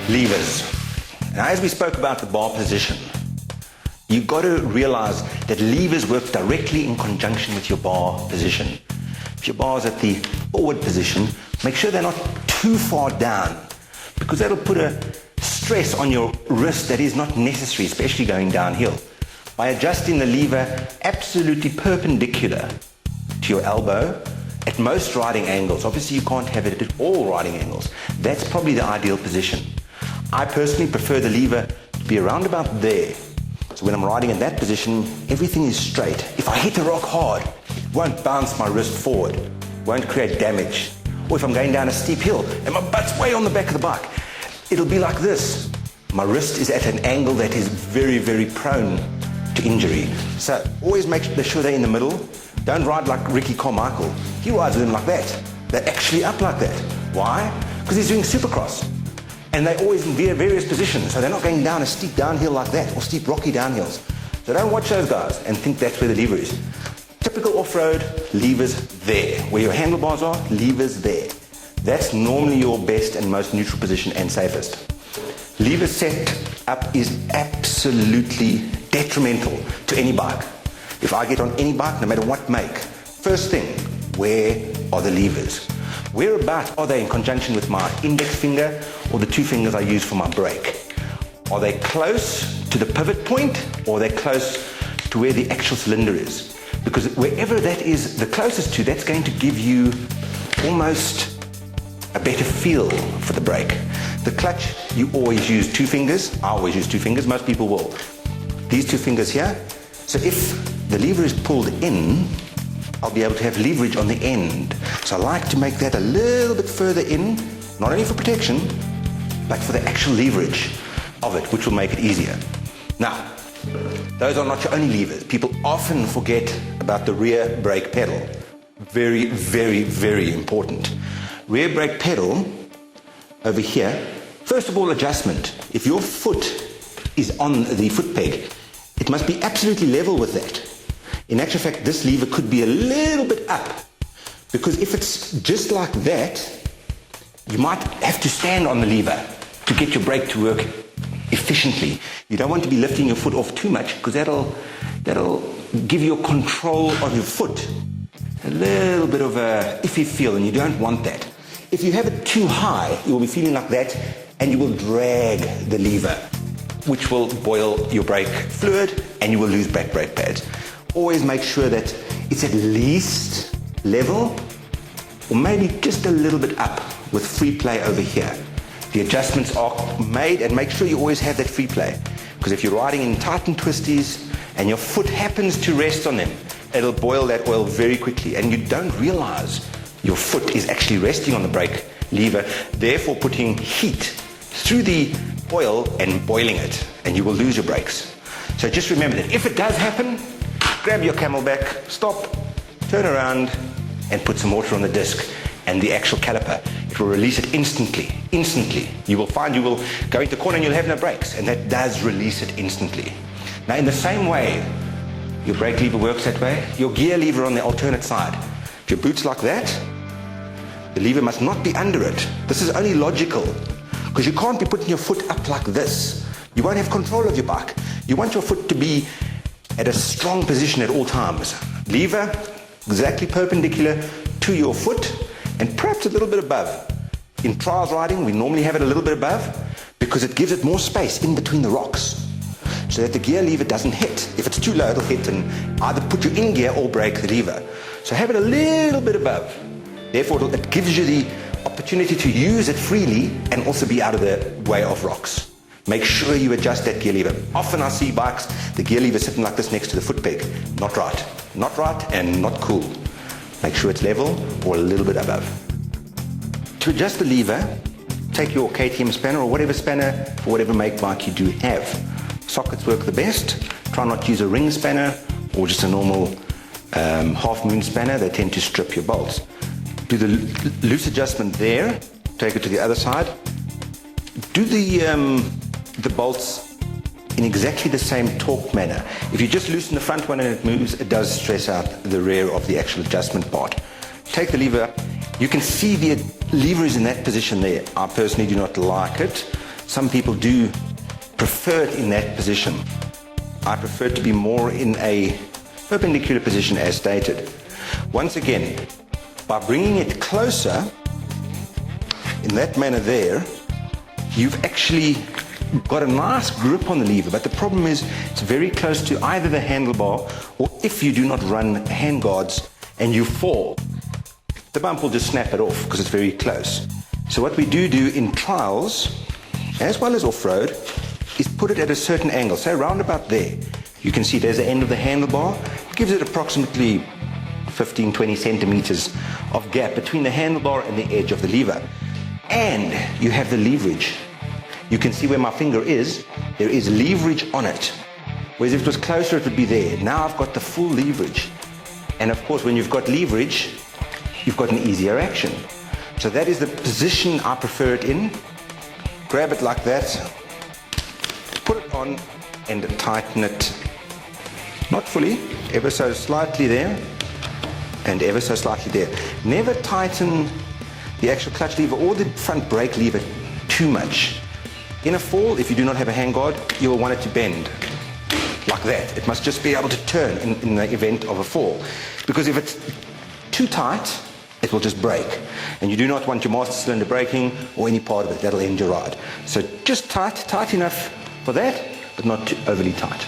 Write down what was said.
Levers. Now, as we spoke about the bar position, you've got to realize that levers work directly in conjunction with your bar position. If your bar is at the forward position, make sure they're not too far down, because that'll put a stress on your wrist that is not necessary, especially going downhill. By adjusting the lever absolutely perpendicular to your elbow at most riding angles, obviously you can't have it at all riding angles, that's probably the ideal position. I personally prefer the lever to be around about there. So when I'm riding in that position, everything is straight. If I hit the rock hard, it won't bounce my wrist forward, won't create damage. Or if I'm going down a steep hill and my butt's way on the back of the bike, it'll be like this. My wrist is at an angle that is very, very prone to injury. So always make sure they're in the middle. Don't ride like Ricky Carmichael. He rides with them like that. They're actually up like that. Why? Because he's doing supercross. And they're always in various positions, so they're not going down a steep downhill like that, or steep rocky downhills. So don't watch those guys and think that's where the lever is. Typical off-road, levers there. Where your handlebars are, levers there. That's normally your best and most neutral position and safest. Lever set up is absolutely detrimental to any bike. If I get on any bike, no matter what make, first thing, where are the levers? Whereabouts are they in conjunction with my index finger or the two fingers I use for my brake? Are they close to the pivot point, or are they close to where the actual cylinder is? Because wherever that is the closest to, that's going to give you almost a better feel for the brake. The clutch, you always use two fingers. I always use two fingers, most people will. These two fingers here. So if the lever is pulled in, I'll be able to have leverage on the end. So I like to make that a little bit further in, not only for protection, but for the actual leverage of it, which will make it easier. Now, those are not your only levers. People often forget about the rear brake pedal. Very, very, very important. Rear brake pedal, over here, first of all, adjustment. If your foot is on the foot peg, it must be absolutely level with that. In actual fact, this lever could be a little bit up, because if it's just like that, you might have to stand on the lever to get your brake to work efficiently. You don't want to be lifting your foot off too much, because that'll give your control of your foot a little bit of a iffy feel, and you don't want that. If you have it too high, you will be feeling like that, and you will drag the lever, which will boil your brake fluid, and you will lose brake pads. Always make sure that it's at least level, or maybe just a little bit up, with free play over here. The adjustments are made, and make sure you always have that free play, because if you're riding in tight and twisties and your foot happens to rest on them, it'll boil that oil very quickly, and you don't realize your foot is actually resting on the brake lever, therefore putting heat through the oil and boiling it, and you will lose your brakes. So just remember that if it does happen, grab your camelback, stop, turn around, and put some water on the disc and the actual caliper. It will release it instantly. You will find you will go into the corner and you'll have no brakes, and that does release it instantly. Now, in the same way your brake lever works that way, your gear lever on the alternate side. If your boot's like that, the lever must not be under it. This is only logical, because you can't be putting your foot up like this. You won't have control of your bike. You want your foot to be at a strong position at all times. Lever exactly perpendicular to your foot, and perhaps a little bit above. In trials riding, we normally have it a little bit above, because it gives it more space in between the rocks, so that the gear lever doesn't hit. If it's too low, it'll hit and either put you in gear or break the lever. So have it a little bit above. Therefore, it gives you the opportunity to use it freely and also be out of the way of rocks. Make sure you adjust that gear lever. Often I see bikes, the gear lever sitting like this next to the foot peg. Not right. Not right and not cool. Make sure it's level or a little bit above. To adjust the lever, take your KTM spanner or whatever spanner for whatever make bike you do have. Sockets work the best. Try not to use a ring spanner or just a normal half moon spanner. They tend to strip your bolts. Do the loose adjustment there, take it to the other side. Do the bolts in exactly the same torque manner. If you just loosen the front one and it moves, it does stress out the rear of the actual adjustment part. Take the lever. You can see the lever is in that position there. I personally do not like it. Some people do prefer it in that position. I prefer it to be more in a perpendicular position as stated. Once again, by bringing it closer, in that manner there, you've actually got a nice grip on the lever, but the problem is it's very close to either the handlebar, or if you do not run hand guards and you fall, the bump will just snap it off because it's very close. So what we do in trials, as well as off-road, is put it at a certain angle, say round about there. You can see there's the end of the handlebar. It gives it approximately 15-20 centimeters of gap between the handlebar and the edge of the lever. And you have the leverage. You can see where my finger is, there is leverage on it. Whereas if it was closer, it would be there. Now I've got the full leverage. And of course, when you've got leverage, you've got an easier action. So that is the position I prefer it in. Grab it like that, put it on and tighten it, not fully, ever so slightly there, and ever so slightly there. Never tighten the actual clutch lever or the front brake lever too much. In a fall, if you do not have a handguard, you will want it to bend like that. It must just be able to turn in the event of a fall. Because if it's too tight, it will just break. And you do not want your master cylinder breaking or any part of it. That'll end your ride. So just tight enough for that, but not too overly tight.